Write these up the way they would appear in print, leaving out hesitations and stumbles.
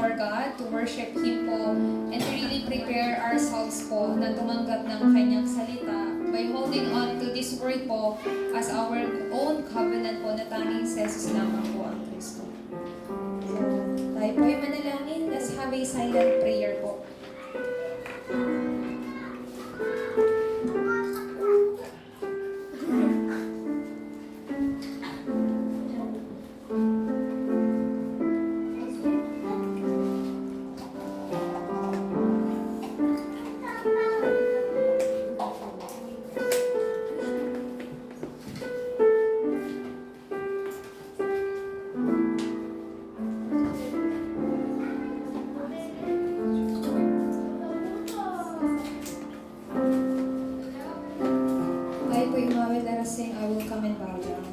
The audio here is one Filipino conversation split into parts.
before God, to worship Him po, and to really prepare ourselves po na tumanggap ng Kanyang salita by holding on to this word po as our own covenant po na tanging sa Jesus lamang po ang Kristo. So, tayo po ay manalangin. Let's have a silent prayer po. Let us sing, I Will Come and Bow Down.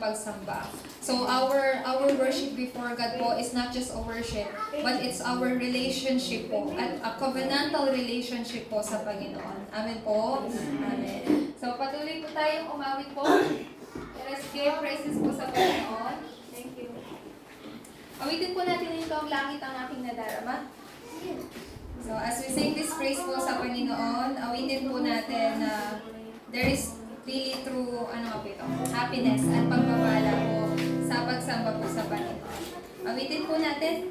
Pagsamba. So our worship before God po is not just a worship, but it's our relationship po, at a covenantal relationship po sa Panginoon. Amen po? Amen. So patuloy po tayong umawit po. Let us give praises po sa Panginoon. Thank you. Awitin po natin ito, ang langit ang aking nadarama. So as we sing this praise po sa Panginoon, awitin po natin na there is really true, happiness at pagpapala po sa pagsamba po sa Panginoon. Awitin po natin.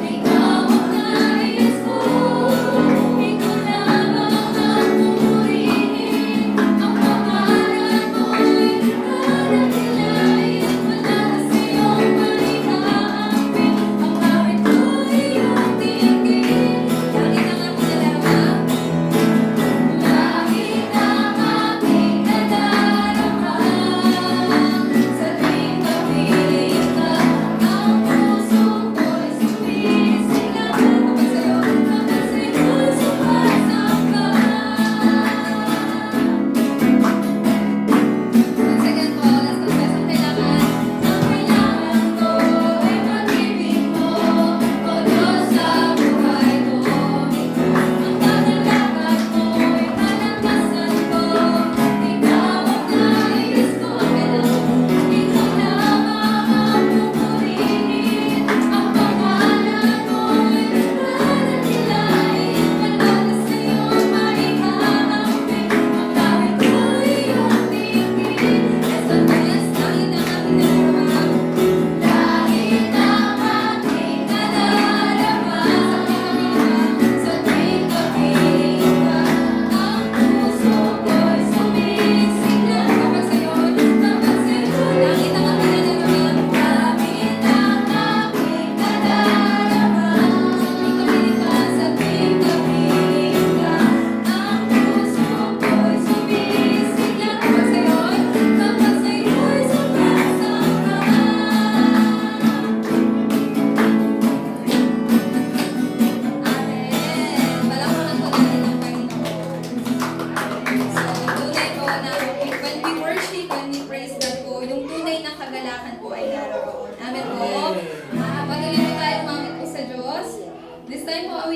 Ikaw ang nais ko.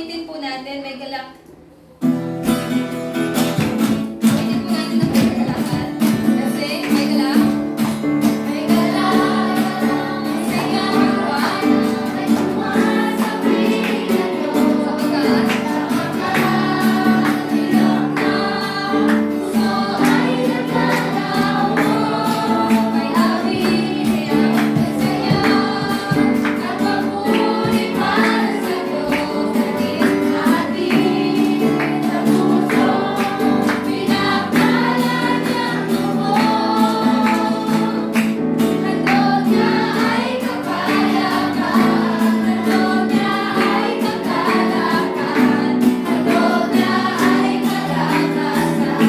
awitin po natin, may galak. Awitin po natin ang may galakan. Kasi may galak. May galak. Saya magwan. May tuwa sa piling ko. Sapagkat hirap na puso ay nagdalaw. May awit, saya at papuri para sa Diyos. Naging atin sa puso, pinagkalan niyang lubos. Handog niya ay kapayapaan, handog niya ay kagalakan, handog niya ay kalakasan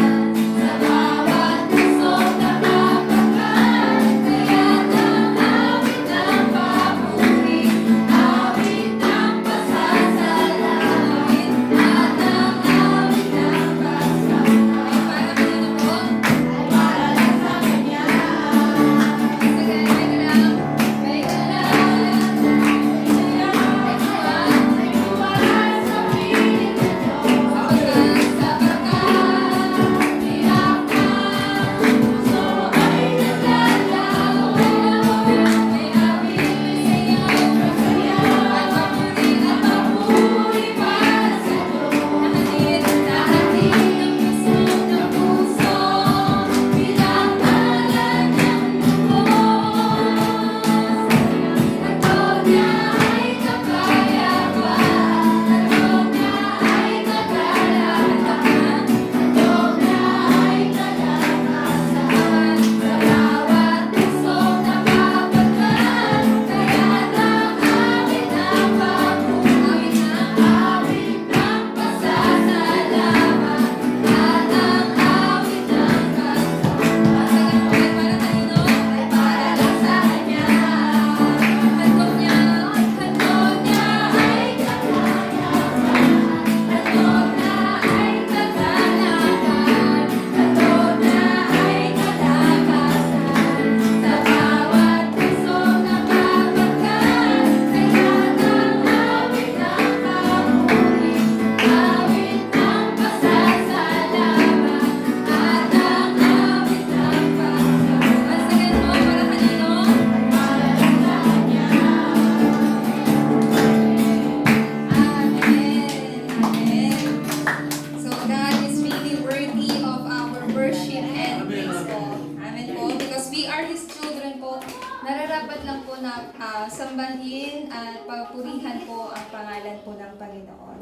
sa bawat pusong nakapagkan. Kaya't ang awit ng papuri, awit ng pasasalamat, at ang awit ng pasasalamat ay para kanino po? Ay para lang sa Kanya. Sige, may galak, may tuwa sa piling ko. Sapagkat hirap na puso ay nagdalaw. May awit, may saya, at papuri para sa Diyos. Nahatid ng puso, pinagkalan niyang lubos. Handog niya ay kapayapaan, handog niya ay kagalakan, handog niya ay kalakasan sa bawat pusong nakapagkan. Kaya't ang awit ng papuri, awit ng pasasalamat, at ang awit ng pasasalamat ay para kanino? Ay para lang sa Kanya. Handog niya ay kapayapaan, handog niya ay kagalakan, handog niya ay kalakasan sa bawat pusong nakapagkan. Kaya't ang awit ng papuri, awit ng pasasalamat, at ang awit ng pasasalamat. Sige po, para kanino? Para lang sa Kanya. Amen. Amen. So God is really worthy of our worship and praise po. Amen po. Because we are His children po, nararapat lang po na sambahin at papurihan po ang pangalan po ng Panginoon.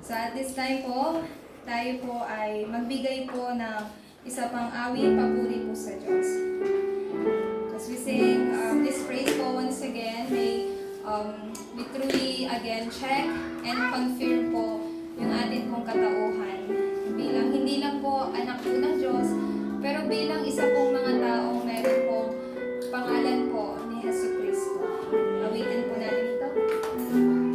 So at this time po, tayo po ay magbigay po ng isa pang awit papuri po sa Diyos. As we sing this praise po once again, may we truly again check and confirm po yung atin pong katauhan. Bilang hindi lang po anak po ng Diyos, pero bilang isa pong mga taong meron pong pangalan po ni Jesucristo. Awitin po natin ito. Who am I?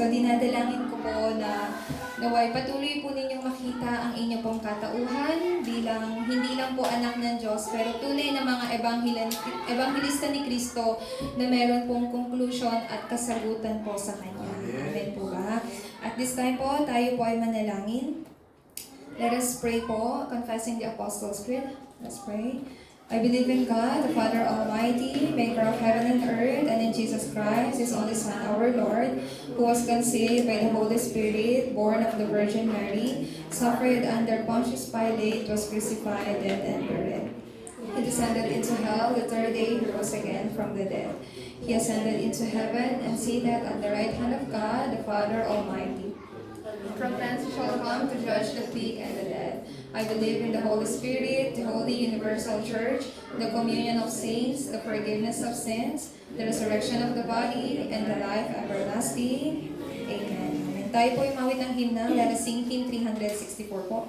dinadalangin ko po na naway patuloy po ninyong makita ang inyo pong katauhan bilang hindi lang po anak ng Diyos, pero tunay na mga ebanghilista ni Kristo na meron pong conclusion at kasagutan po sa Kanya. Amen po ba? At this time po, tayo po ay manalangin. Let us pray po, confessing the Apostles' Creed. Let's pray. I believe in God, the Father Almighty, maker of heaven and earth, and in Jesus Christ, His only Son, our Lord, who was conceived by the Holy Spirit, born of the Virgin Mary, suffered under Pontius Pilate, was crucified, dead, and buried. He descended into hell, the third day He rose again from the dead. He ascended into heaven, and seated at the right hand of God, the Father Almighty. From thence He shall come to judge the quick and the dead. I believe in the Holy Spirit, the holy universal church, the communion of saints, the forgiveness of sins, the resurrection of the body, and the life everlasting. Amen. Amen. Tayo po yung mawit ng hymn, let us sing hymn 364 po.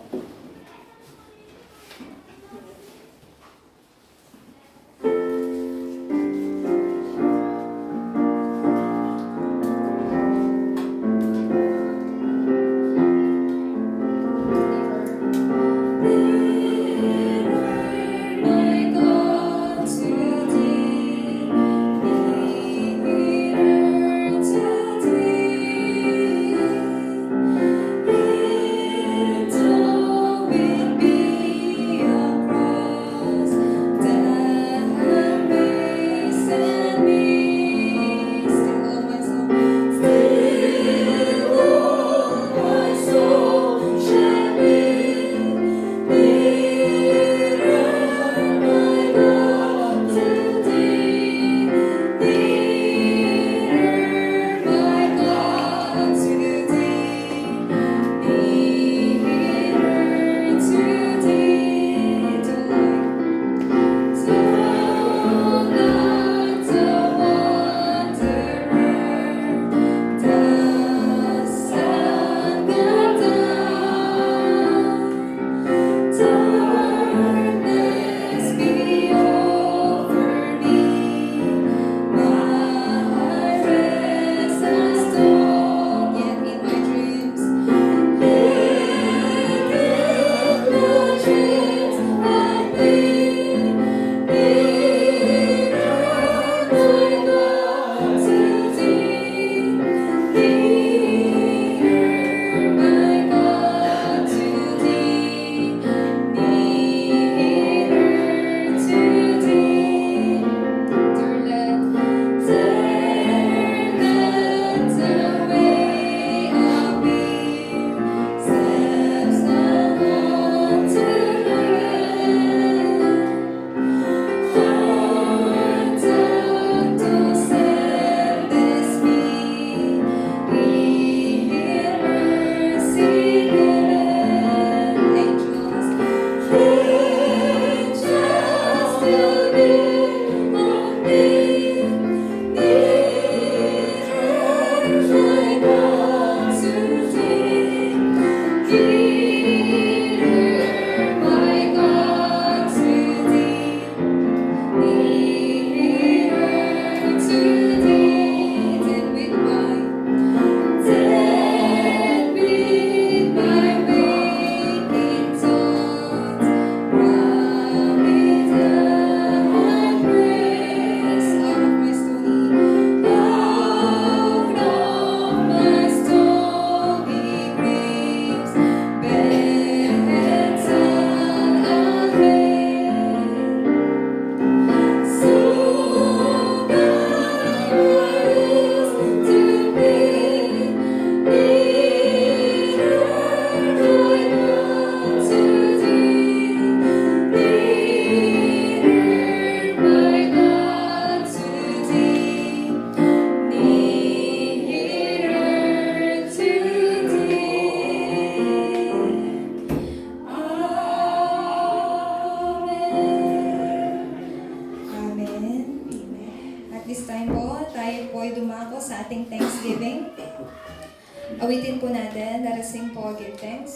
Awitin po natin, let us sing po, give thanks.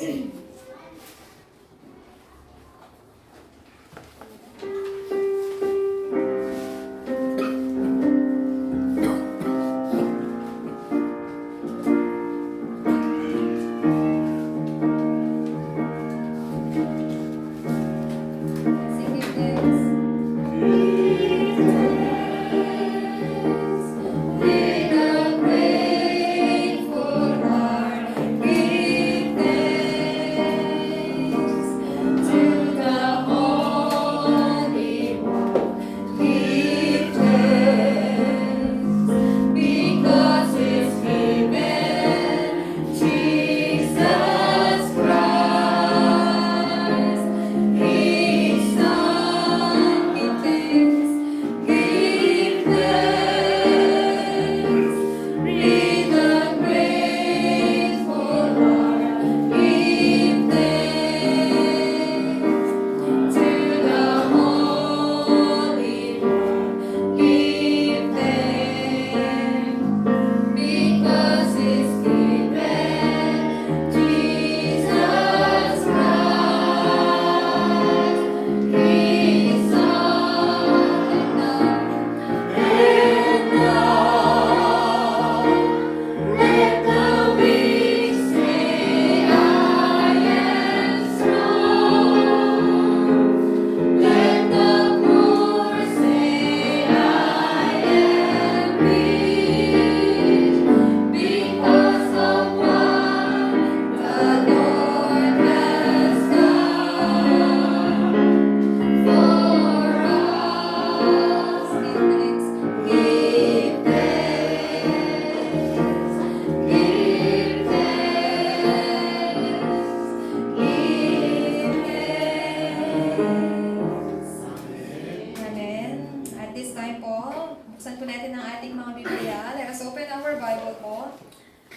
buksan po natin ang ating mga Biblia. Let us open our Bible po.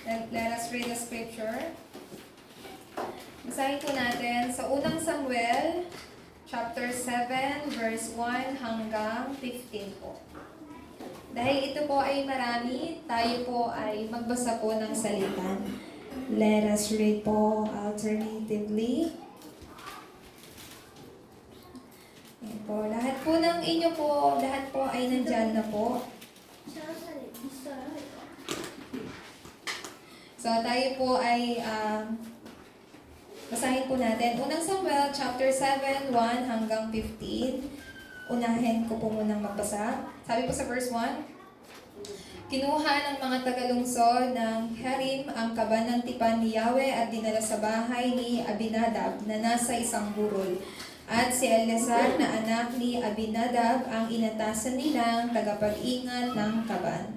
Let us read the scripture. Basahin po natin sa unang Samuel, chapter 7, verse 1 hanggang 15 po. Dahil ito po ay marami, tayo po ay magbasa po ng salita. Let us read po alternatively. Ayan po, lahat po ng inyo po, lahat po ay nandyan na po. So tayo po ay basahin po natin. Unang Samuel, chapter 7, 1 hanggang 15. Unahin ko po munang magbasa. Sabi po sa verse 1, kinuha ng mga tagalungsod ng Harim ang kaban ng tipan ni Yahweh at dinala sa bahay ni Abinadab na nasa isang burol. At si Eleazar na anak ni Abinadab ang inatasan nilang tagapag-ingat ng kaban.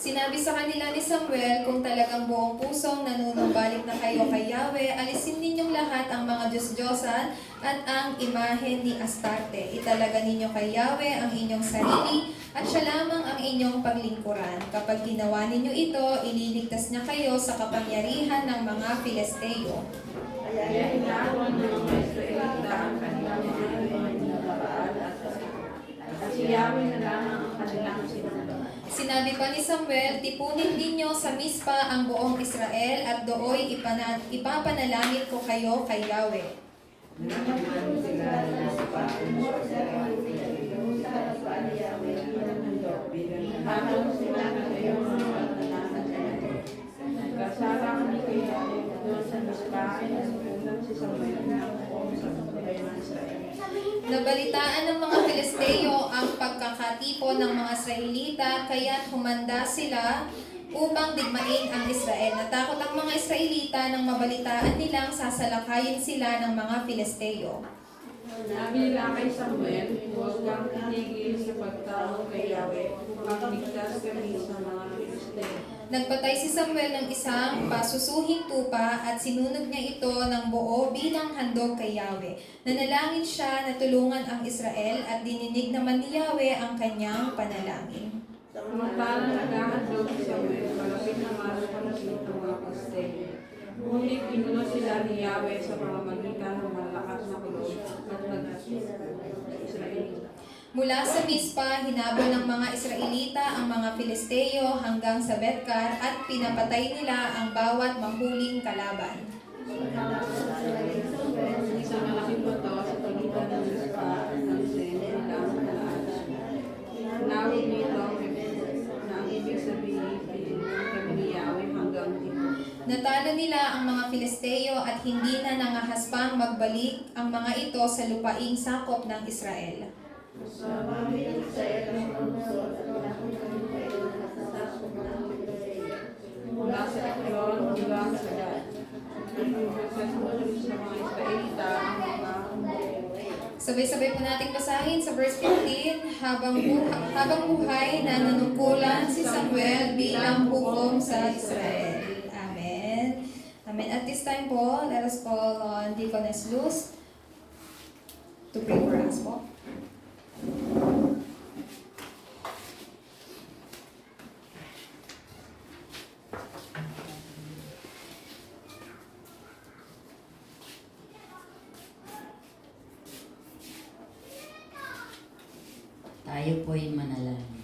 Sinabi sa kanila ni Samuel, kung talagang buong pusong nanunumbalik na kayo kay Yahweh, alisin ninyong lahat ang mga Diyos-Diyosan at ang imahe ni Astarte. Italaga ninyo kay Yahweh ang inyong sarili at siya lamang ang inyong paglingkuran. Kapag ginawa ninyo ito, ililigtas niya kayo sa kapangyarihan ng mga Filisteo. Kaya inawan ng mga Israelita ang kanilang mga pinababaal at si Yahweh na lamang ang kanilang sinunod. Sinabi pa ni Samuel, tipunin ninyo sa Mispa ang buong Israel at dooy ipapanalangin ko kayo kay Yahweh. Nanaman sila na sa pagpunod sa harapan ni Yahweh ng handog. Habang sila na kayo mga panalangin. Kasama kami kay Yahweh doon sa Mispa ay nasulat si Samuel na buong sa bayan ng Israel. Nabalitaan ng mga Filisteo ang pagkakatipon ng mga Israelita, kaya't humanda sila upang digmain ang Israel. Natakot ang mga Israelita nang mabalitaan nilang sasalakayin sila ng mga Filisteo. Sabi nila kay Samuel, huwag kang titigil sa pagtawag kay Yahweh upang ligtas kami sa mga Filisteo. Nagpatay si Samuel ng isang pasusuhing tupa at sinunod niya ito ng buo bilang handog kay Yahweh. Nanalangin siya na tulungan ang Israel at dininig naman ni Yahweh ang kanyang panalangin. Samantalang naghahandog si Samuel, malapit na malapit ng mga Filisteo. Ngunit pinuno sila ni Yahweh sa pamamagitan ng malakas na kulog at Israelita. Mula sa Mispa, hinabol ng mga Israelita ang mga Filisteo hanggang sa Betkar at pinapatay nila ang bawat mahuling kalaban. Isang malaking bato sa pagitan ng Mispa at ng Sen hanggang sa taas. Nawid nito na ang ibig sabihin ng kami ni Yahweh hanggang dito. Natalo nila ang mga Filisteo at hindi na nangahaspang magbalik ang mga ito sa lupaing sakop ng Israel. Sa pamilya sa Elam ang Sol at nakita ng kayo na natasasok ng Filisteo. Mula sa Ekron hanggang sa Gad. Nagpagsasunod sa mga Israelita ang mga Sabay-sabay po nating basahin sa verse 15, habang buhay na nanungkulan si Samuel bilang hukom sa Israel. Amen. Amen. At this time po, let us call on Deaconess Luz to pray for us po. Tayo po'y manalangin.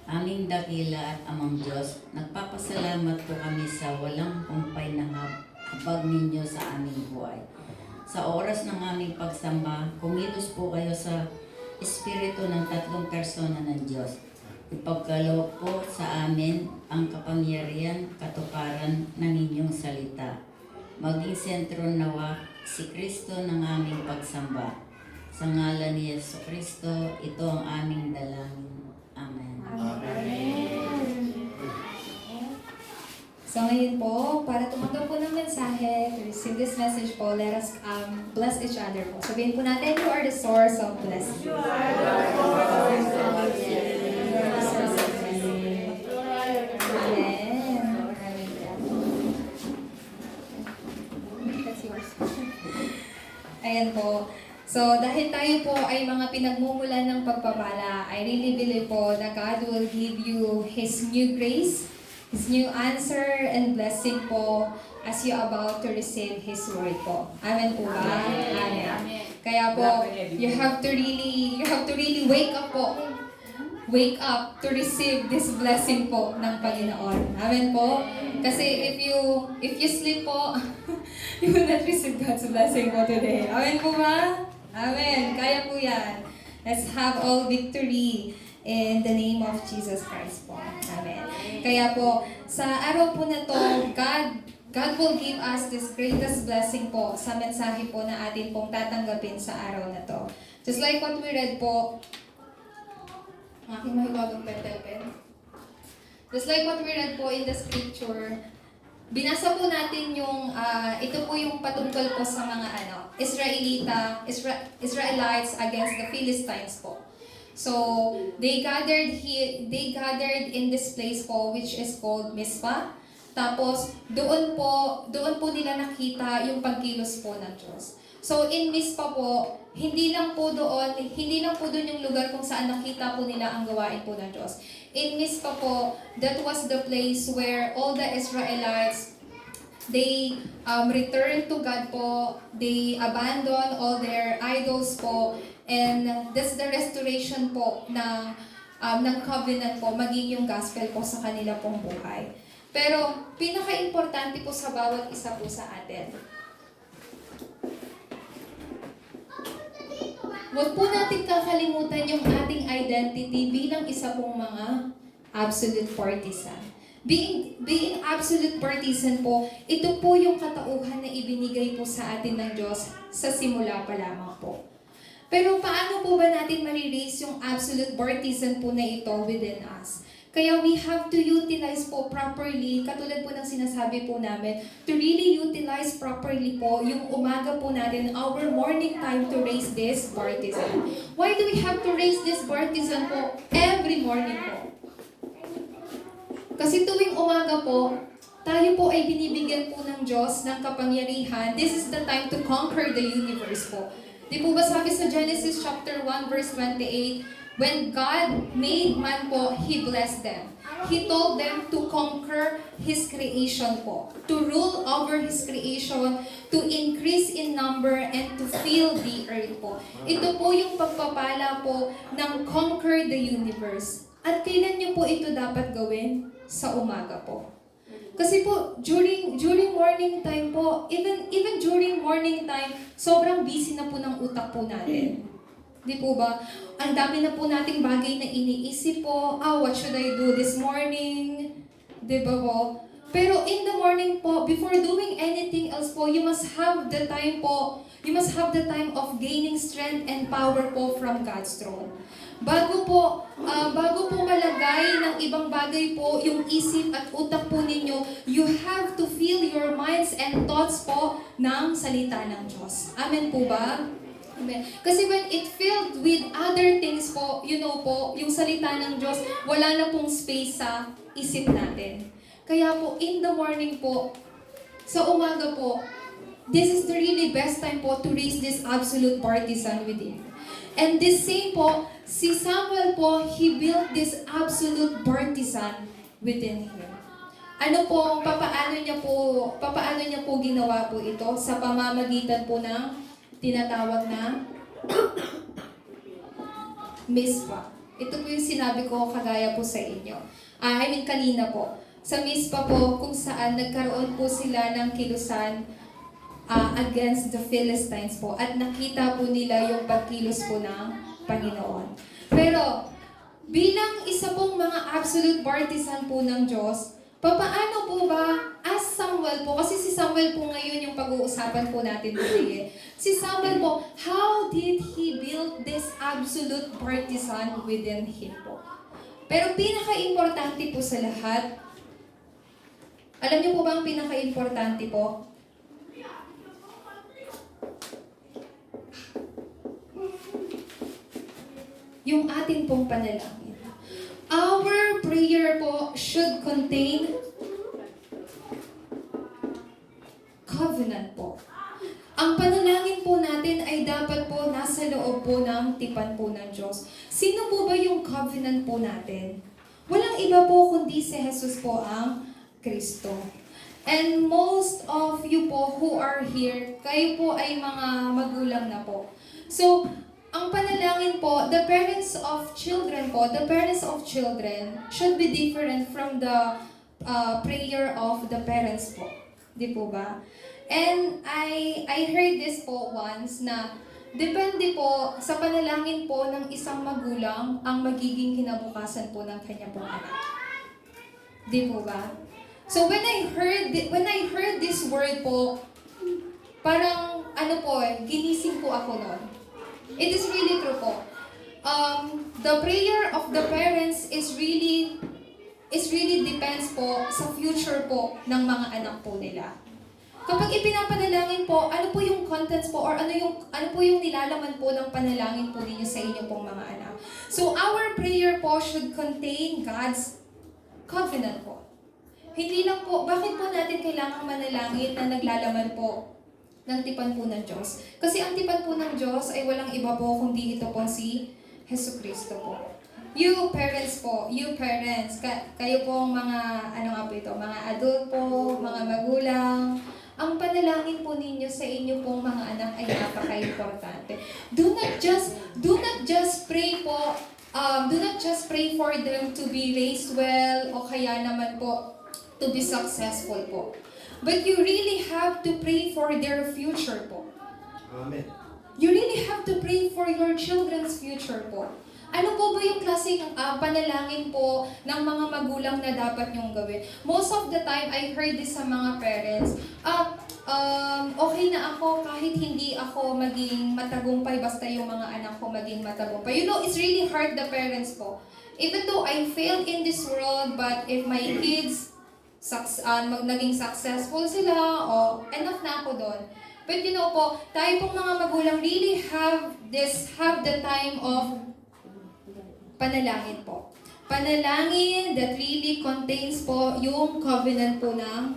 Aming dakila at amang Diyos, nagpapasalamat po kami sa walang kumpay na habag ninyo sa aming buhay. Sa oras ng aming pagsamba, kumilos po kayo sa Espiritu ng tatlong persona ng Diyos. Ipagkaloob po sa amin ang kapangyarihan, katuparan ng inyong salita. Maging sentro nawa si Kristo ng aming pagsamba. Sa ngalan ni Jesucristo, ito ang aming dalangin. Amen. So ngayon po, para tumanggap po ng mensahe, to receive this message po, let us bless each other po. Sabihin po natin, you are the source of blessing. Amen. Ayan po. So, dahil tayo po ay mga pinagmumulan ng pagpapala, I really believe po that God will give you His new grace, His new answer and blessing po as you about to receive His word po. Amen po ba? Amen. Kaya po, you have to really wake up po. Wake up to receive this blessing po ng Panginoon. Amen po? Kasi if you sleep po, you will not receive God's blessing po today. Amen po ba? Amen. Kaya po yan. Let's have all victory in the name of Jesus Christ po. Amen. Kaya po, sa araw po na to, God will give us this greatest blessing po sa mensahe po na atin pong tatanggapin sa araw na to. Just like what we read po, aking mahiwagang pen. Just like what we read po in the scripture, binasa po natin yung, ito po yung patungkol po sa mga Israelites against the Philistines po. So, they gathered in this place po which is called Mizpah. Tapos, doon po nila nakita yung pagkilos po ng Diyos. So, in Mizpah po, hindi lang po doon yung lugar kung saan nakita po nila ang gawain po ng Diyos. In Mizpah po, that was the place where all the Israelites, they returned to God po, they abandoned all their idols po, and that's the restoration po ng covenant po, maging yung gospel po sa kanila pong buhay. Pero, pinaka-importante po sa bawat isa po sa atin, huwag po natin kakalimutan yung ating identity bilang isa pong mga absolute partisan. Being absolute partisan po, ito po yung katauhan na ibinigay po sa atin ng Diyos sa simula pa lamang po. Pero paano po ba natin ma-release yung absolute partisan po na ito within us? Kaya we have to utilize po properly, katulad po ng sinasabi po namin, to really utilize properly po yung umaga po natin, our morning time to raise this partisan. Why do we have to raise this partisan po every morning po? Kasi tuwing umaga po, tayo po ay binibigyan po ng Diyos ng kapangyarihan. This is the time to conquer the universe po. Di po ba sabi sa Genesis chapter 1 verse 28, when God made man po, He blessed them. He told them to conquer His creation po, to rule over His creation, to increase in number, and to fill the earth po. Ito po yung pagpapala po ng conquer the universe. At kailan niyo po ito dapat gawin? Sa umaga po. Kasi po, during morning time po, even during morning time, sobrang busy na po ng utak po natin. Di po ba? Ang dami na po nating bagay na iniisip po. What should I do this morning? Di ba po? Pero in the morning po, before doing anything else po, you must have the time po, you must have the time of gaining strength and power po from God's throne. Bago po malagay ng ibang bagay po yung isip at utak po ninyo, you have to fill your minds and thoughts po ng salita ng Diyos. Amen po ba? Amen. Kasi when it filled with other things po, you know po, yung salita ng Diyos, wala na pong space sa isip natin. Kaya po, in the morning po, sa umaga po, this is the really best time po to raise this absolute partisan within. And this same po, si Samuel po, he built this absolute partisan within him. Ano po, papaano niya po ginawa po ito sa pamamagitan po ng tinatawag na Mizpah. Ito po yung sinabi ko kagaya po sa inyo. Kanina po. Sa Mizpah po, kung saan nagkaroon po sila ng kilusan against the Philistines po. At nakita po nila yung pagkilos po ng Panginoon. Pero, bilang isa pong mga absolute partisan po ng Diyos, papaano po ba, as Samuel po, kasi si Samuel po ngayon yung pag-uusapan po natin today. Si Samuel po, how did he build this absolute partisan within him po? Pero pinaka-importante po sa lahat, alam niyo po ba ang pinaka-importante po? Yung atin pong panalangin. Our prayer po should contain covenant po. Ang panalangin po natin ay dapat po nasa loob po ng tipan po ng Diyos. Sino po ba yung covenant po natin? Walang iba po kundi si Jesus po ang Kristo. And most of you po who are here, kayo po ay mga magulang na po. So, ang panalangin po, the parents of children should be different from the prayer of the parents po. Di po ba? And I heard this po once na depende po sa panalangin po ng isang magulang ang magiging kinabukasan po ng kanya pong anak. Di po ba? So when I heard this word po, parang ginising po ako noon. It is really true po. The prayer of the parents is really depends po sa future po ng mga anak po nila. Kapag ipinapanalangin po, ano po yung contents po or ano po yung nilalaman po ng panalangin po ninyo sa inyong pong mga anak. So our prayer po should contain God's covenant po. Hindi lang po, bakit po natin kailangang manalangin na naglalaman po ng tipan po ng Diyos? Kasi ang tipan po ng Diyos ay walang iba po kundi ito po si Jesucristo po. You parents, kayo pong mga, mga adult po, mga magulang, ang panalangin po ninyo sa inyo pong mga anak ay napaka-importante. Do not just pray po, do not just pray for them to be raised well o kaya naman po to be successful po. But you really have to pray for their future po. Amen. You really have to pray for your children's future po. Ano po ba yung klaseng panalangin po ng mga magulang na dapat nyong gawin? Most of the time, I heard this sa mga parents, okay na ako kahit hindi ako maging matagumpay, basta yung mga anak ko maging matagumpay. You know, it's really hard the parents po. Even though I failed in this world, but if my kids naging successful sila, enough na ako doon. But you know po, tayo pong mga magulang really have the time of panalangin po. Panalangin that really contains po yung covenant po ng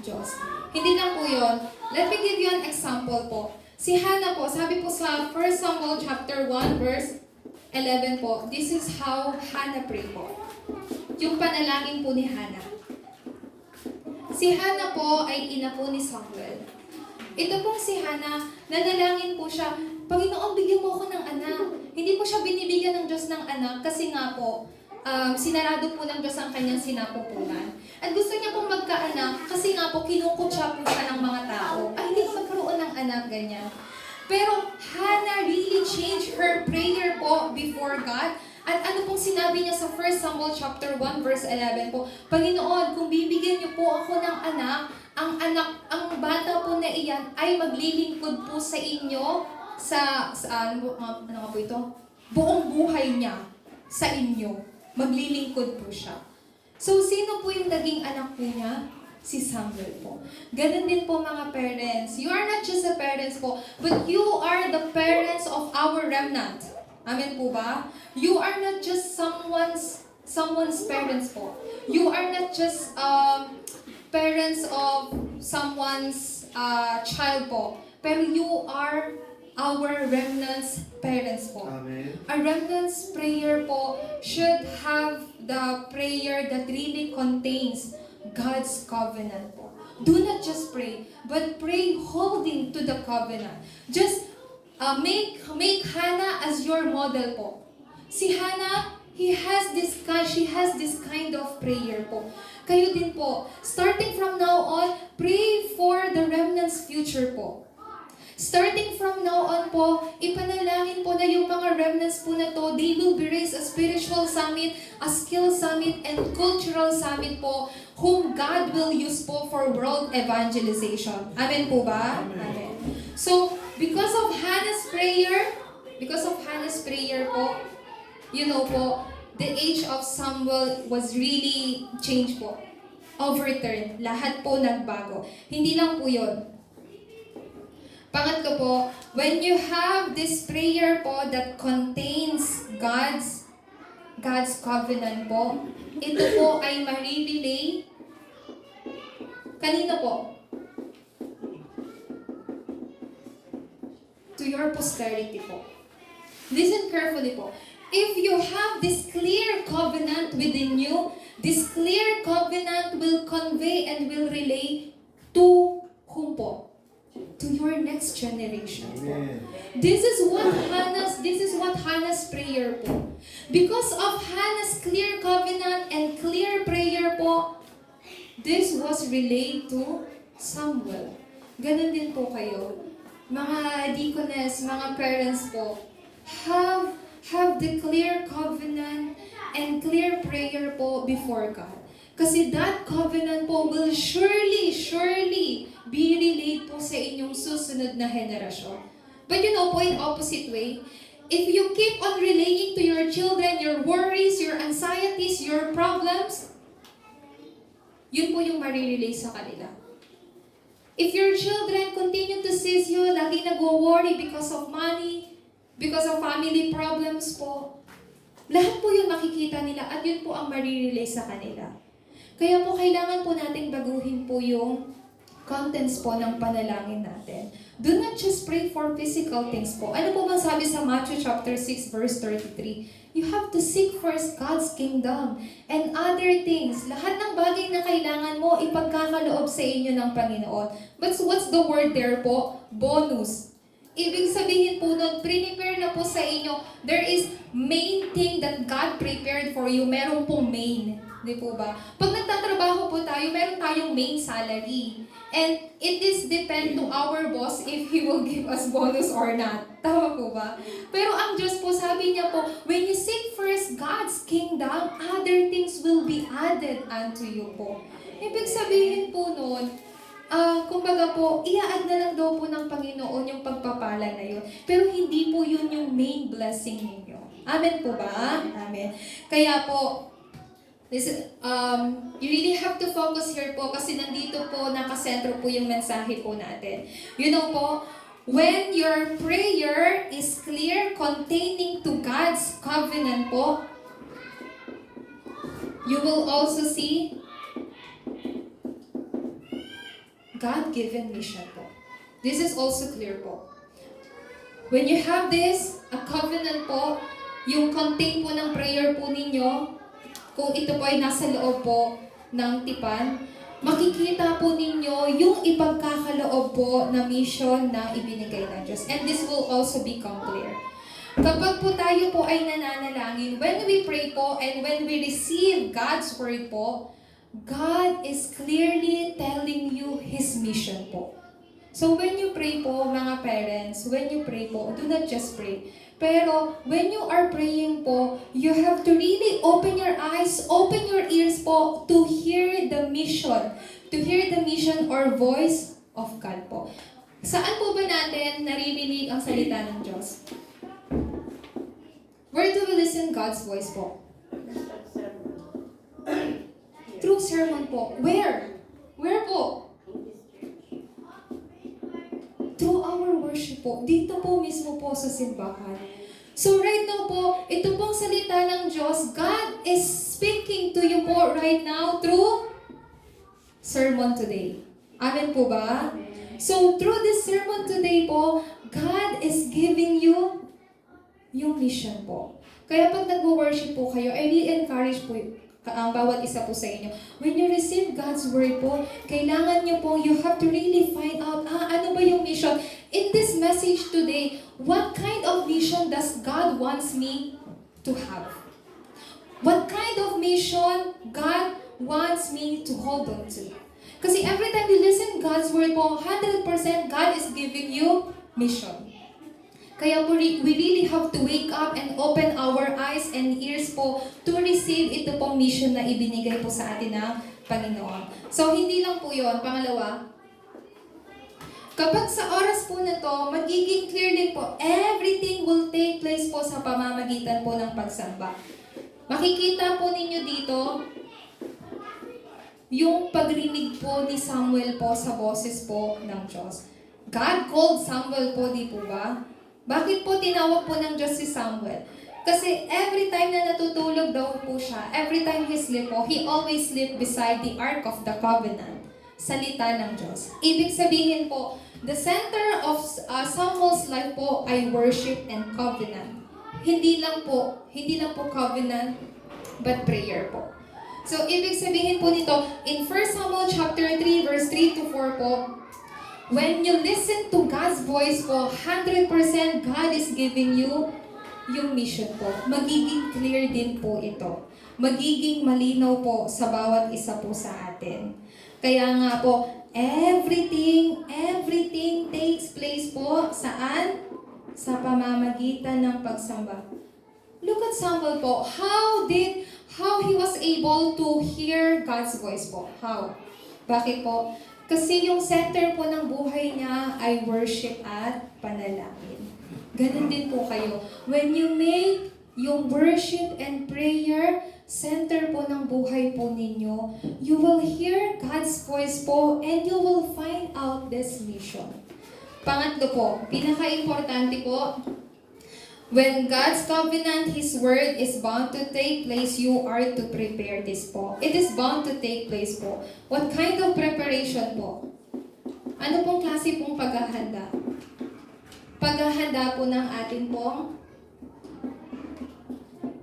Diyos. Hindi lang po yun. Let me give you an example po. Si Hannah po, sabi po sa 1 Samuel chapter 1 verse 11 po, this is how Hannah prayed po. Yung panalangin po ni Hannah. Si Hannah po ay ina po ni Samuel. Ito pong si Hannah, nanalangin po siya, Panginoon, bigyan mo ako ng anak. Hindi po siya binibigyan ng Diyos ng anak kasi nga po, sinarado po ng Diyos ang kanyang sinapupunan. At gusto niya pong magkaanak kasi nga po, kinukutsa po siya ng mga tao. Ay, hindi ko magkaroon ng anak, ganyan. Pero Hannah really changed her prayer po before God. At ano pong sinabi niya sa 1 Samuel chapter 1 verse 11 po, Panginoon, kung bibigyan niyo po ako ng anak, ang bata po na iyan ay maglilingkod po sa inyo ano nga po ito? Buong buhay niya sa inyo. Maglilingkod po siya. So, sino po yung naging anak po niya? Si Samuel po. Ganun din po mga parents. You are not just the parents po, but you are the parents of our remnant. Amen po ba? You are not just someone's parents po. You are not just parents of someone's child po. Pero you are our remnant's parents po. Amen. A remnant's prayer po should have the prayer that really contains God's covenant po. Do not just pray, but pray holding to the covenant. Just make Hannah as your model po. Si Hannah, she has this kind of prayer po. Kayo din po, starting from now on, pray for the remnant's future po. Starting from now on po, ipanalangin po na yung mga remnants po na to, they will be raised a spiritual summit, a skill summit, and cultural summit po, whom God will use po for world evangelization. Amen po ba? Amen. So, because of Hannah's prayer po, you know po, the age of Samuel was really changed po. Overturned. Lahat po nagbago. Hindi lang po yun. Pangatlo po, when you have this prayer po that contains God's covenant po, ito po ay marirelay. Kanino po? your posterity po. Listen carefully po. If you have this clear covenant within you, this clear covenant will convey and will relay to whom po? To your next generation po. This is what Hannah's prayer po. Because of Hannah's clear covenant and clear prayer po, this was relayed to Samuel. Ganon din po kayo. Mga deaconess, mga parents po, have the clear covenant and clear prayer po before God. Kasi that covenant po will surely be relayed po sa inyong susunod na henerasyon. But you know po, in opposite way, if you keep on relaying to your children your worries, your anxieties, your problems, yun po yung marirelay sa kanila. If your children continue to seize you, lagi nag-worry because of money, because of family problems po, lahat po yun makikita nila at yun po ang marirelay sa kanila. Kaya po kailangan po nating baguhin po yung contents po ng panalangin natin. Do not just pray for physical things po. Ano po bang sabi sa Matthew chapter 6 verse 33? You have to seek first God's kingdom and other things. Lahat ng bagay na kailangan mo, ipagkakaloob sa inyo ng Panginoon. But what's the word there po? Bonus. Ibig sabihin po nun, prepare na po sa inyo. There is main thing that God prepared for you. Meron pong main. Di po ba? Pag nagtatrabaho po tayo, meron tayong main salary. And it is depend to our boss if he will give us bonus or not. Tama po ba? Pero ang Diyos po, sabi niya po, when you seek first God's kingdom, other things will be added unto you po. Ibig sabihin po nun, kumbaga po, i-add na lang daw po ng Panginoon yung pagpapala na yun. Pero hindi po yun yung main blessing ninyo. Amen po ba? Amen. Kaya po, listen, you really have to focus here po kasi nandito po nakasentro po yung mensahe po natin. You know po, when your prayer is clear, containing to God's covenant po, you will also see God-given mission po. This is also clear po. When you have this, a covenant po, yung contain po ng prayer po ninyo, kung ito po ay nasa loob po ng tipan, makikita po ninyo yung ipagkakaloob po na mission na ibinigay ng Diyos. And this will also become clear. Kapag po tayo po ay nananalangin, when we pray po and when we receive God's word po, God is clearly telling you His mission po. So when you pray po, mga parents, when you pray po, do not just pray. Pero when you are praying po, you have to really open your eyes, open your ears po to hear the mission. To hear the mission or voice of God po. Saan po ba natin naririnig ang salita ng Diyos? Where do we listen God's voice po? Through sermon po. Where? Where po? Through our worship po. Dito po mismo po sa simbahan. So right now po, ito pong salita ng Diyos, God is speaking to you po right now through sermon today. Amen po ba? So through this sermon today po, God is giving you yung mission po. Kaya pag nag-worship po kayo, I really encourage po ang bawat isa po sa inyo. When you receive God's word po, kailangan nyo po, you have to really find out, ano ba yung mission? In this message today, what kind of mission does God wants me to have? What kind of mission God wants me to hold on to? Kasi every time you listen God's word po, 100% God is giving you mission. Kaya po, we really have to wake up and open our eyes and ears po to receive ito pong mission na ibinigay po sa atin ng Panginoon. So, hindi lang po yun. Pangalawa, kapag sa oras po na to, magiging clearly po, everything will take place po sa pamamagitan po ng pagsamba. Makikita po ninyo dito, yung pagrinig po ni Samuel po sa boses po ng Diyos. God called Samuel po, di po ba? Bakit po tinawag po ng Diyos si Samuel? Kasi every time na natutulog daw po siya, every time he sleep po, he always sleep beside the Ark of the Covenant. salita ng Diyos. Ibig sabihin po, the center of Samuel's life po ay worship and covenant. Hindi lang po covenant, but prayer po. So, ibig sabihin po nito, in 1 Samuel chapter 3, verse 3 to 4 po, when you listen to God's voice po, 100% God is giving you yung mission po. Magiging clear din po ito. Magiging malinaw po sa bawat isa po sa atin. Kaya nga po, everything takes place po saan? Sa pamamagitan ng pagsamba. Look at Samuel po. How he was able to hear God's voice po? How? Bakit po? Kasi yung center po ng buhay niya ay worship at panalangin. Ganun din po kayo. When you make yung worship and prayer center po ng buhay po ninyo, you will hear God's voice po and you will find out this mission. Pangatlo po, pinaka-importante po, when God's covenant, His word is bound to take place, you are to prepare this po. It is bound to take place po. What kind of preparation po? Ano pong klase pong paghahanda? Paghahanda po ng atin pong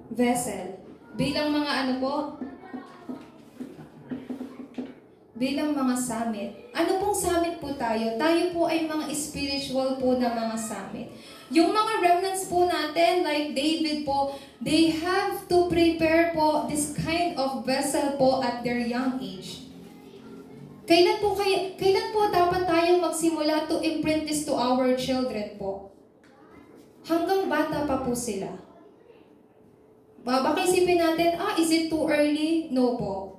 vessel. Bilang mga ano po? Bilang mga summit. Ano pong summit po tayo? Tayo po ay mga spiritual po na mga summit. Yung mga remnants po natin, like David po, they have to prepare po this kind of vessel po at their young age. Kailan po dapat tayong magsimula to imprint this to our children po? Hanggang bata pa po sila. Baka isipin natin, is it too early? No po.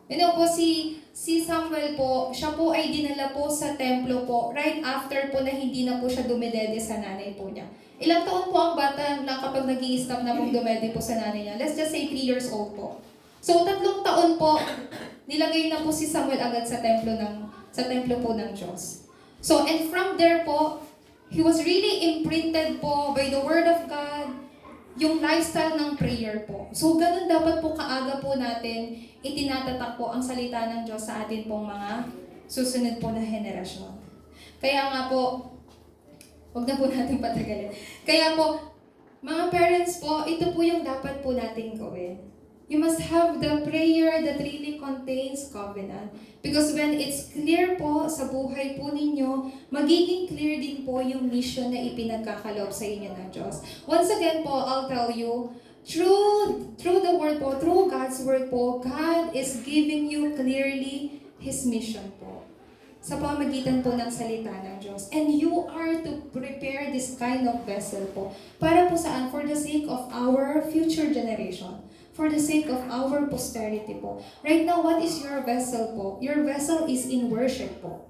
Po, si Samuel po, siya po ay dinala po sa templo po right after po na hindi na po siya dumedede sa nanay po niya. Ilang taon po ang bata na kapag nag-i-stop na pong dumede po sa nanay niya? Let's just say 3 years old po. So 3 taon po, nilagay na po si Samuel agad sa templo po ng Diyos. So and from there po, he was really imprinted po by the Word of God, yung lifestyle ng prayer po. So, ganun dapat po kaaga po natin itinatatak po ang salita ng Diyos sa atin pong mga susunod po na henerasyon. Kaya nga po, wag na po natin patagalin. Kaya po, mga parents po, ito po yung dapat po natin gawin. You must have the prayer that really contains covenant. Because when it's clear po sa buhay po ninyo, magiging clear din po yung mission na ipinagkakaloob sa inyo ng Diyos. Once again po, I'll tell you, through the Word po, through God's Word po, God is giving you clearly His mission po. Sa pamagitan po ng salita ng Diyos. And you are to prepare this kind of vessel po. Para po saan? For the sake of our future generation. For the sake of our posterity po. Right now, what is your vessel po? Your vessel is in worship po.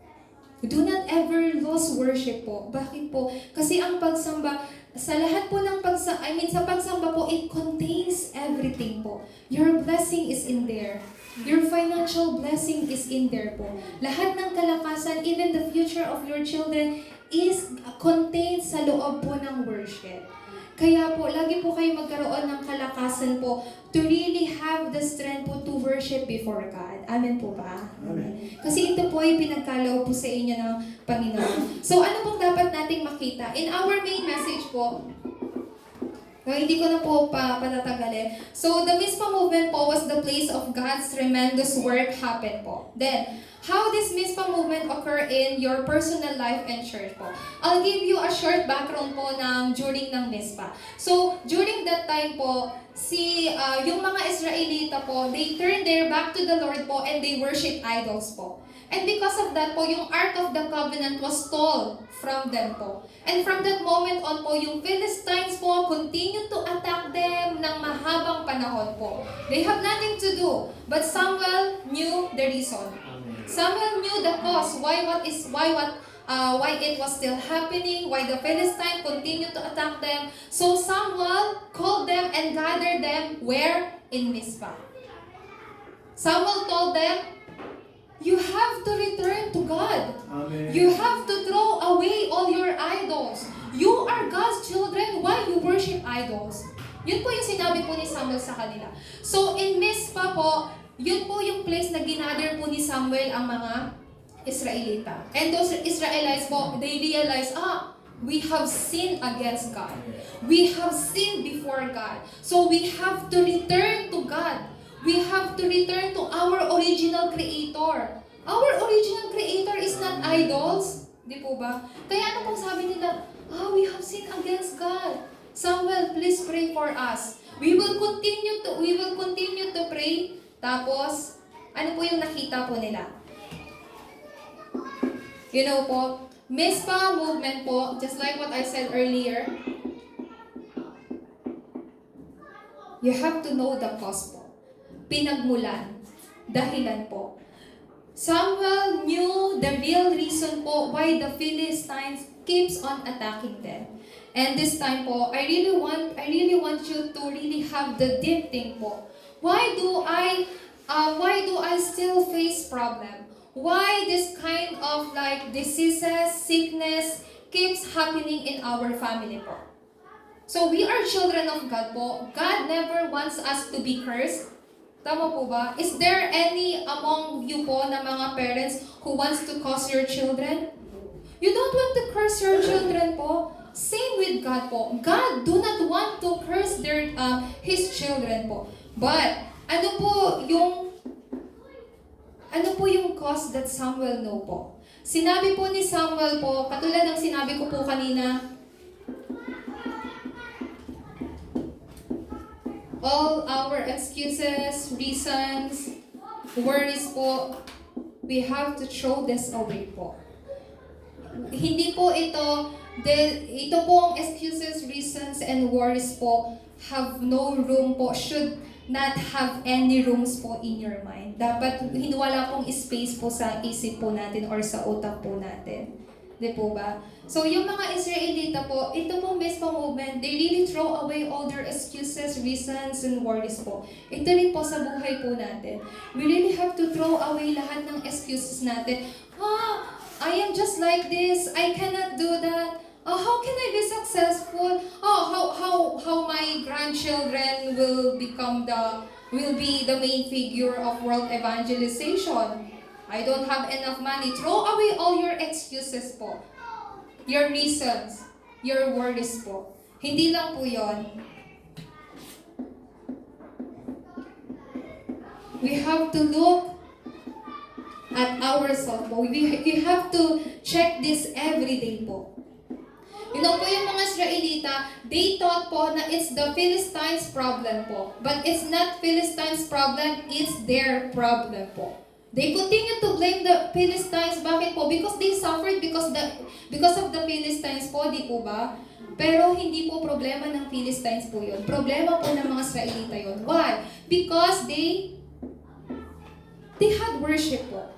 Do not ever lose worship po. Bakit po? Kasi ang pagsamba, sa lahat po ng sa pagsamba po, it contains everything po. Your blessing is in there. Your financial blessing is in there po. Lahat ng kalakasan, even the future of your children, is contained sa loob po ng worship. Kaya po, lagi po kayo magkaroon ng kalakasan po to really have the strength po to worship before God. Amen po ba? Amen. Kasi ito po ay pinagkaloob po sa inyo ng Panginoon. So, ano pong dapat nating makita? In our main message po, hindi ko na po patatagalin. So, the Mizpah movement po was the place of God's tremendous work happen po. Then, how this Mizpah movement occur in your personal life and church po? I'll give you a short background po during ng Mizpah. So, during that time po, yung mga Israelita po, they turned their back to the Lord po and they worship idols po. And because of that po, yung Ark of the Covenant was stole from them po. And from that moment on po, yung Philistines po continued to attack them ng mahabang panahon po. They have nothing to do, but Samuel knew the reason. Samuel knew the cause, why it was still happening, why the Philistines continued to attack them. So Samuel called them and gathered them where? In Mizpah. Samuel told them, you have to return to God. Amen. You have to throw away all your idols. You are God's children. Why you worship idols? Yun po yung sinabi po ni Samuel sa kanila. So in Mizpah po, yun po yung place na ginather po ni Samuel ang mga Israelita. And those Israelites po, they realize, we have sinned against God. We have sinned before God. So we have to return to God. We have to return to our original Creator. Our original Creator is not idols. Di po ba? Kaya ano pong sabi nila? We have sinned against God. Samuel, please pray for us. We will continue to pray. Tapos, ano po yung nakita po nila? You know po, Mizpah movement po, just like what I said earlier, you have to know the cause po. Pinagmulan, dahilan po. Samuel knew the real reason po why the Philistines keeps on attacking them. And this time po, I really want you to really have the deep thing po. Why do I still face problem? Why this kind of like diseases, sickness keeps happening in our family po? So we are children of God po. God never wants us to be cursed. Tama po ba? Is there any among you po na mga parents who wants to curse your children? You don't want to curse your children po. Same with God po. God do not want to curse His children po. But, ano po yung cause that Samuel know po? Sinabi po ni Samuel po, katulad ng sinabi ko po kanina, all our excuses, reasons, worries po, we have to throw this away po. Hindi po ito pong excuses, reasons, and worries po have no room po, should not have any rooms po in your mind. Dapat wala pong space po sa isip po natin or sa utak po natin. Di po ba? So yung mga Israelita po, ito pong Mizpah movement, they really throw away all their excuses, reasons, and worries po. Ito rin po sa buhay po natin. We really have to throw away lahat ng excuses natin. I am just like this. I cannot do that. How can I be successful? How my grandchildren will be the main figure of world evangelization. I don't have enough money. Throw away all your excuses po. Your reasons. Your worries po. Hindi lang po yon. We have to look at ourselves po. We have to check this every day po. You know po yung mga Israelita, they thought po na it's the Philistines' problem po. But it's not Philistines' problem, it's their problem po. They continue to blame the Philistines. Bakit po? Because they suffered because of the Philistines po, di po ba? Pero hindi po problema ng Philistines po yun. Problema po ng mga Israelita yun. Why? Because they had worship po.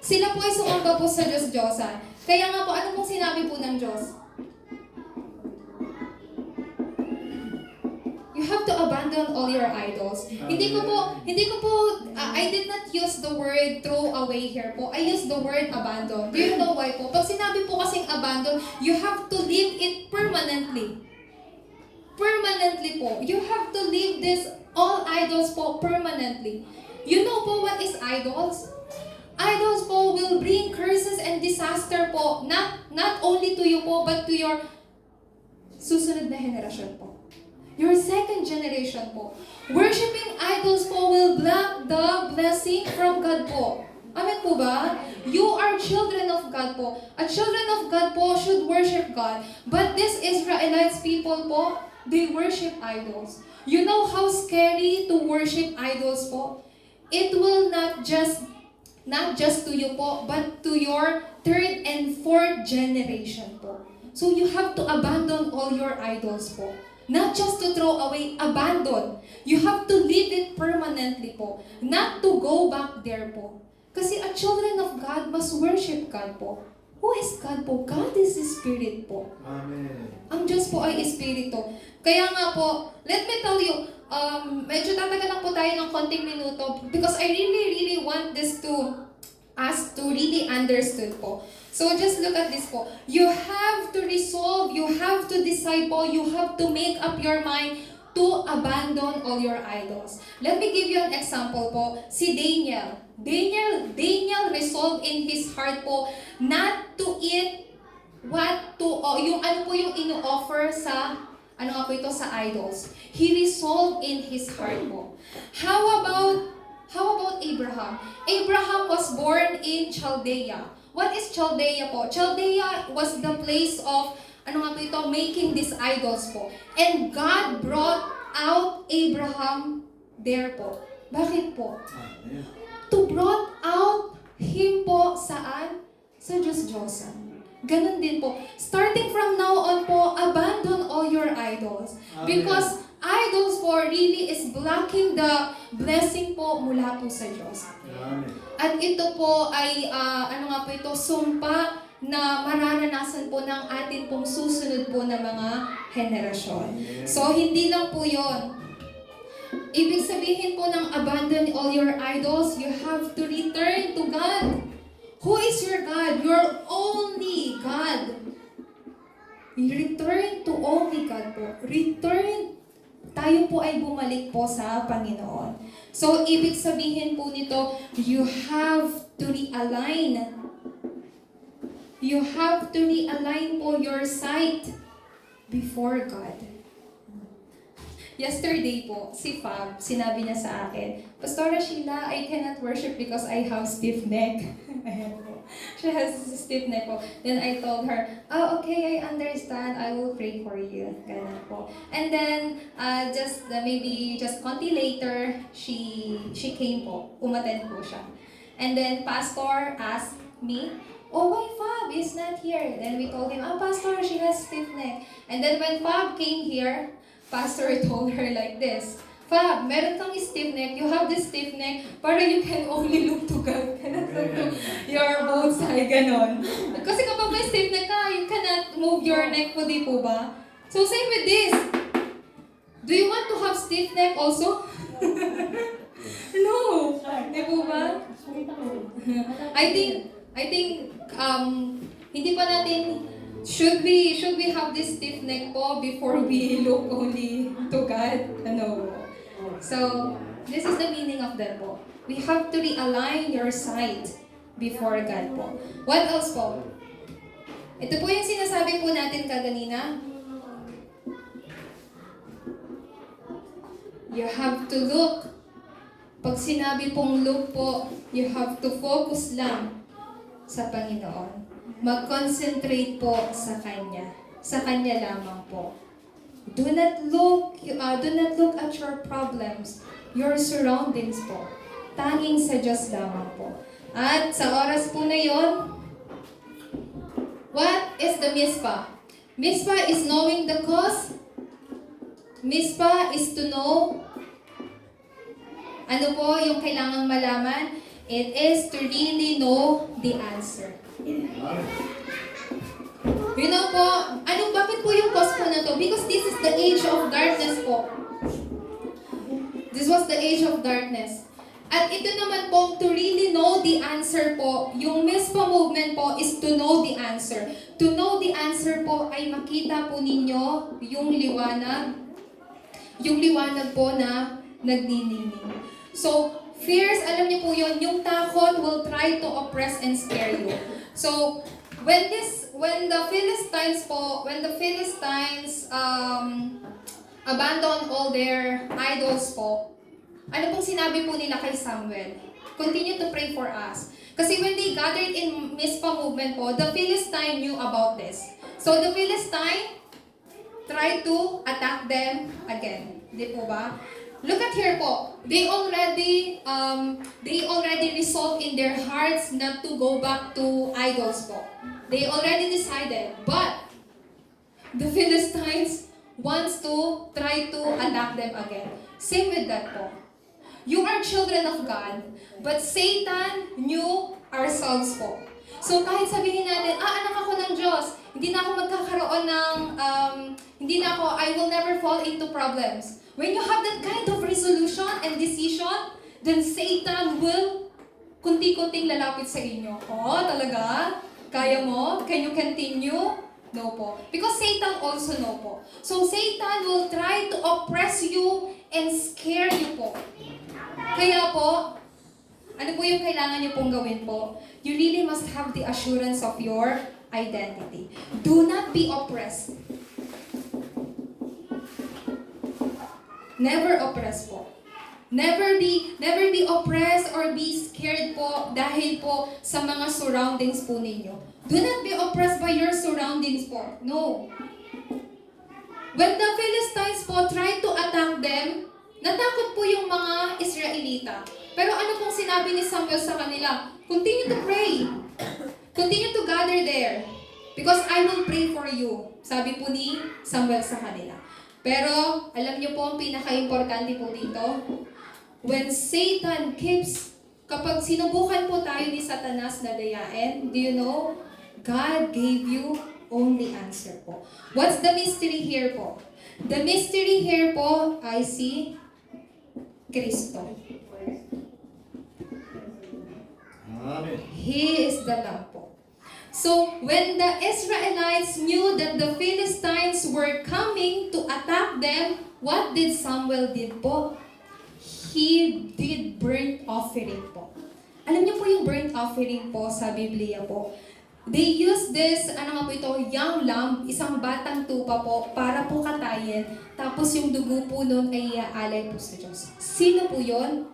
Sila po ay sumamba po sa Diyos-Diyosan. Kaya nga po, ano pong sinabi po ng Diyos? You have to abandon all your idols. Hindi ko po, I did not use the word throw away here po. I used the word abandon. Do you know why po? Pag sinabi po kasing abandon, you have to leave it permanently. Permanently po. You have to leave this, all idols po, permanently. You know po what is idols? Idols po will bring curses and disaster po, not only to you po, but to your susunod na henerasyon po. Your second generation po. Worshipping idols po will block the blessing from God po. Amen po ba? You are children of God po. A children of God po should worship God. But these Israelites people po, they worship idols. You know how scary to worship idols po? It will not just to you po, but to your third and fourth generation po. So you have to abandon all your idols po. Not just to throw away, abandon. You have to leave it permanently po. Not to go back there po. Kasi a children of God must worship God po. Who is God po? God is Spirit po. Amen. Ang Diyos po ay Espiritu. Kaya nga po, let me tell you, medyo tatagal lang po tayo ng konting minuto because I really want this to us to really understood po. So just look at this po. You have to resolve, you have to decide po, you have to make up your mind to abandon all your idols. Let me give you an example po. Si Daniel. Daniel resolved in his heart po not to eat yung ano po yung ino-offer sa ano nga po ito sa idols. He resolved in his heart po. How about Abraham? Abraham was born in Chaldea. What is Chaldea po? Chaldea was the place of ano nga po ito, making these idols po. And God brought out Abraham there po. Bakit po? To brought out him po saan? Sa Diyos-Diyosan. Ganun din po. Starting from now on po, abandon all your idols. Because idols po really is blocking the blessing po mula po sa Diyos. At ito po ay, ano nga po ito, sumpa na mararanasan po ng atin pong susunod po na mga henerasyon. So, hindi lang po yon. Ibig sabihin po ng abandon all your idols, you have to return to God. Who is your God? Your only God. Return to only God po. Return. Tayo po ay bumalik po sa Panginoon. So, ibig sabihin po nito, you have to realign. You have to realign po your sight before God. Yesterday po, si Fab, sinabi niya sa akin, Pastora Sheila, I cannot worship because I have stiff neck. Ayan po. She has stiff neck po. Then I told her, oh, okay, I understand. I will pray for you. Ganun po. And then, maybe just konti later, she came po. Umattend po siya. And then, Pastor asked me, oh, why Fab is not here? Then we told him, Pastor, she has stiff neck. And then when Fab came here, Pastor told her like this, Fab, meron kang stiff neck. You have this stiff neck para you can only look to God. Cannot look to your both side, ganon. Kasi kapag may stiff neck ka, you cannot move your neck po, di po ba? So same with this. Do you want to have stiff neck also? No. Di po ba? I think hindi pa natin should we have this stiff neck po before we look only to God? No. So, this is the meaning of that po. We have to realign your sight before God po. What else po? Ito po yung sinasabi po natin kaganina. You have to look. Pag sinabi pong look po, you have to focus lang sa Panginoon. Mag-concentrate po sa Kanya. Sa Kanya lamang po. Do not look at your problems, your surroundings po. Tanging sa Diyos lamang po. At sa oras po na yon, what is the mispa? Mispa is knowing the cause. Mispa is to know. Ano po yung kailangang malaman? It is to really know the answer. You know po, bakit po yung cause po na to? Because this is the age of darkness po. This was the age of darkness. At ito naman po, to really know the answer po, yung MISPA movement po is to know the answer. To know the answer po ay makita po ninyo yung liwanag po na nagniningning. So, fears, alam niyo po yun, yung takot will try to oppress and scare you. So, when the Philistines abandon all their idols po, ano pong sinabi po nila kay Samuel? Continue to pray for us. Kasi when they gathered in Mizpah movement po, the Philistine knew about this. So the Philistine tried to attack them again. Di po ba? Look at here po. They already resolved in their hearts not to go back to idols po. They already decided. But the Philistines wants to try to attack them again. Same with that po. You are children of God, but Satan knew ourselves po. So kahit sabihin natin, anak ako ng Diyos, hindi na ako magkakaroon ng, I will never fall into problems. When you have that kind of resolution and decision, then Satan will kunti-kunting lalapit sa inyo. Oh, talaga? Kaya mo? Can you continue? No po. Because Satan also know po. So Satan will try to oppress you and scare you po. Kaya po, ano po yung kailangan niyo pong gawin po? You really must have the assurance of your identity. Do not be oppressed. Never oppressed po. Never be oppressed or be scared po dahil po sa mga surroundings po ninyo. Do not be oppressed by your surroundings po. No. When the Philistines po tried to attack them, natakot po yung mga Israelita. Pero ano pong sinabi ni Samuel sa kanila? Continue to pray. Continue to gather there. Because I will pray for you. Sabi po ni Samuel sa kanila. Pero, alam niyo po ang pinaka-importante po dito? When Satan kapag sinubukan po tayo ni Satanas na dayain, do you know? God gave you only answer po. What's the mystery here po? The mystery here po ay si Kristo. Amen. He is the Lamb po. So, when the Israelites knew that the Philistines were coming to attack them, what did Samuel did po? He did burnt offering po. Alam niyo po yung burnt offering po sa Biblia po. They use this, young lamb, isang batang tupa po, para po katayin. Tapos yung dugo po nun ay iaalay po sa Diyos. Sino po yun?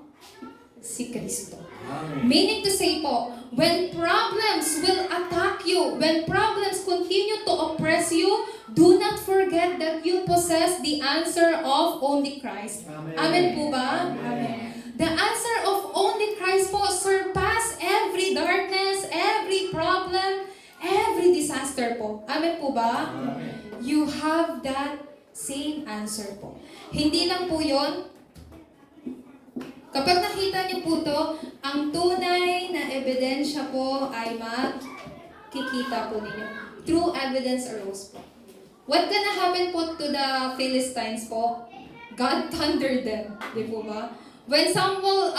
Si Kristo. Amen. Meaning to say po, when problems will attack you, when problems continue to oppress you, do not forget that you possess the answer of only Christ. Amen. Amen po ba? Amen. The answer of only Christ po surpass every darkness, every problem, every disaster po. Amen po ba? Amen. You have that same answer po. Hindi lang po yon. Kapag nakita niyo po to, ang tunay na ebidensya po ay makikita po ninyo. True evidence arose po. What gonna happen po to the Philistines po? God thundered them. Di po ba? When Samuel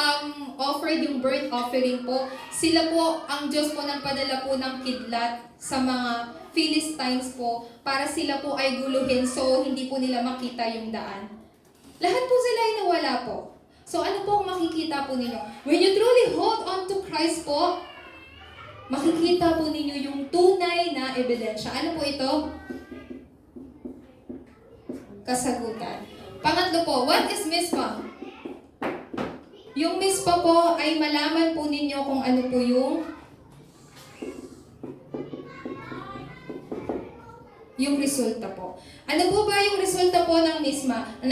offered yung burnt offering po, sila po, ang Diyos po nagpadala po ng kidlat sa mga Philistines po para sila po ay guluhin so hindi po nila makita yung daan. Lahat po sila ay nawala po. So ano po ang makikita po ninyo? When you truly hold on to Christ po, makikita po ninyo yung tunay na ebidensya. Ano po ito? Kasagutan. Pangatlo po, what is Mizpah? Yung Mizpah po ay malaman po ninyo kung ano po yung resulta po. Ano po ba yung resulta po ng Mizpah?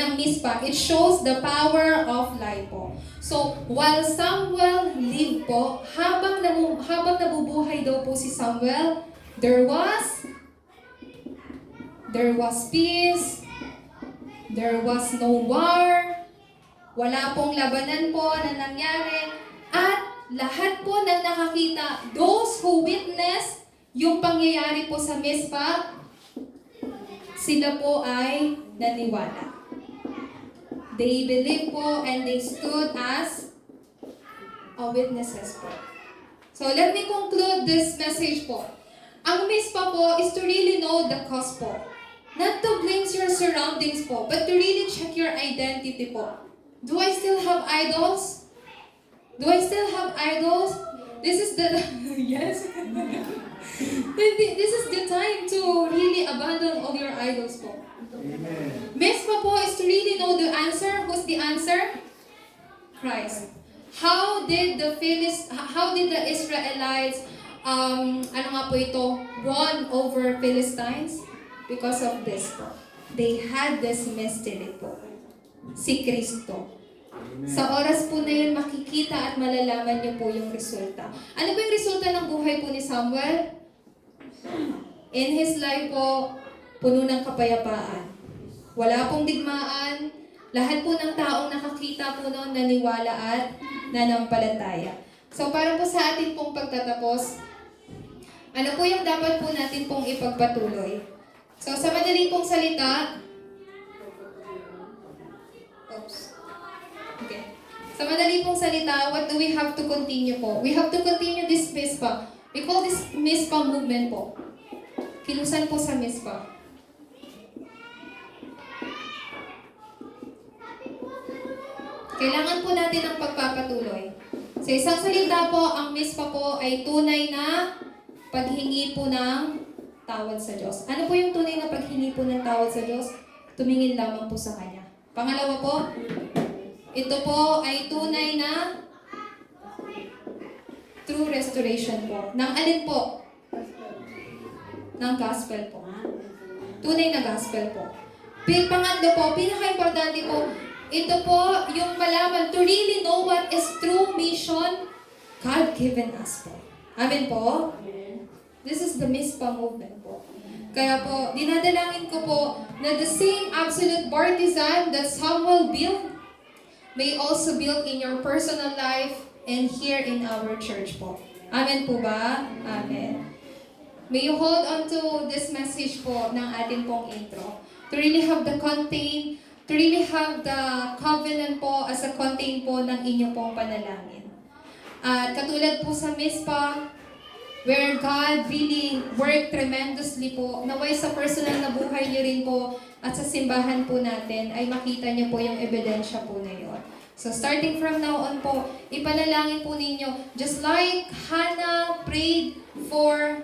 It shows the power of life po. So, while Samuel lived po, habang nabubuhay daw po si Samuel, there was peace, there was no war, wala pong labanan po na nangyari, at lahat po ng nakakita, those who witnessed yung pangyayari po sa Mizpah, sila po ay naniwala. They believed po and they stood as witnesses po. So let me conclude this message po. Ang Mizpah po is to really know the cause po. Not to blame your surroundings po, but to really check your identity po. Do I still have idols? Do I still have idols? This is the yes. This is the time to really abandon all your idols po. Amen. Mizpah po is to really know the answer. Who's the answer? Christ. How did the Israelites won over Philistines? Because of this po. They had this mystery po. Si Kristo. Amen. Sa oras po na yun, makikita at malalaman niyo po yung resulta. Ano po yung resulta ng buhay po ni Samuel? In his life po, puno ng kapayapaan. Wala pong digmaan. Lahat po ng taong nakakita po noon, naniwala at nanampalataya. So para po sa atin pong pagtatapos, ano po yung dapat po natin pong ipagpatuloy? So sa madaling pong salita, Okay. Sa madali pong salita, what do we have to continue po? We have to continue this Mizpah. We call this Mizpah movement po. kilusan po sa mispa. Kailangan po natin ng pagpapatuloy. Sa isang salita po, ang mispa po ay tunay na paghingi po ng tawad sa Diyos. Ano po yung tunay na paghingi po ng tawad sa Diyos? Tumingin lamang po sa Kanya. Pangalawa po, ito po ay tunay na true restoration po. Ng alin po? Ng gospel po. Tunay na gospel po. Pangatlo po, pinaka-importante po, ito po yung malaman to really know what is true mission God given us po. Amen po? This is the Mispa movement po. Kaya po, dinadalangin ko po na the same absolute partisan that Samuel built may also build in your personal life and here in our church po. Amen po ba? Amen. May you hold on to this message po ng ating pong intro. To really have the contain, to really have the covenant po as a contain po ng inyong pong panalangin. At katulad po sa Mispa, where God really worked tremendously po, naway sa personal na buhay niyo rin po at sa simbahan po natin ay makita niyo po yung ebidensya po na yun. So starting from now on po, ipanalangin po ninyo, just like Hannah prayed for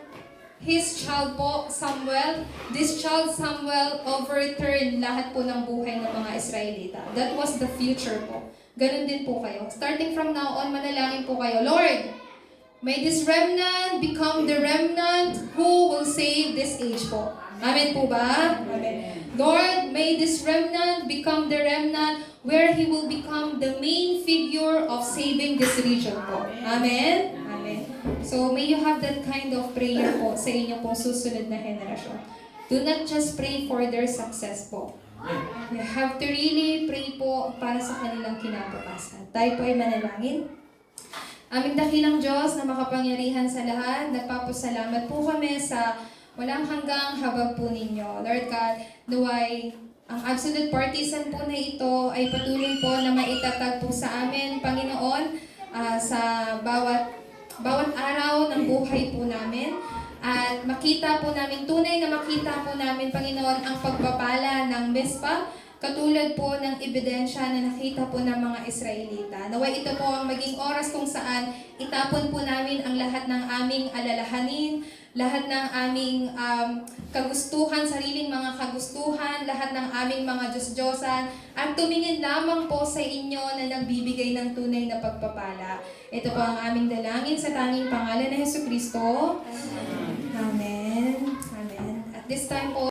his child po, Samuel, this child Samuel overturned lahat po ng buhay ng mga Israelita. That was the future po. Ganun din po kayo. Starting from now on, manalangin po kayo, Lord, may this remnant become the remnant who will save this age po. Amen po ba? Amen. Lord, may this remnant become the remnant where He will become the main figure of saving this region po. Amen? Amen. So, may you have that kind of prayer po sa inyo pong susunod na henerasyon. Do not just pray for their success po. You have to really pray po para sa kanilang kinabukasan. Tayo po ay manalangin. Aming dakilang Diyos na makapangyarihan sa lahat, nagpapasalamat po kami sa walang hanggang habag po ninyo. Lord God, naway ang absolute partisan po na ito ay patuloy po na maitatag po sa amin, Panginoon, sa bawat araw ng buhay po namin. At makita po namin, tunay na makita po namin, Panginoon, ang pagpapala ng Mispa, katulad po ng ebidensya na nakita po ng mga Israelita. Naway ito po ang maging oras kung saan itapon po namin ang lahat ng aming alalahanin, lahat ng aming kagustuhan, sariling mga kagustuhan, lahat ng aming mga Diyos-Diyosan, at tumingin lamang po sa inyo na nagbibigay ng tunay na pagpapala. Ito po ang aming dalangin sa tanging pangalan ng Jesucristo. Amen. Amen. At this time po,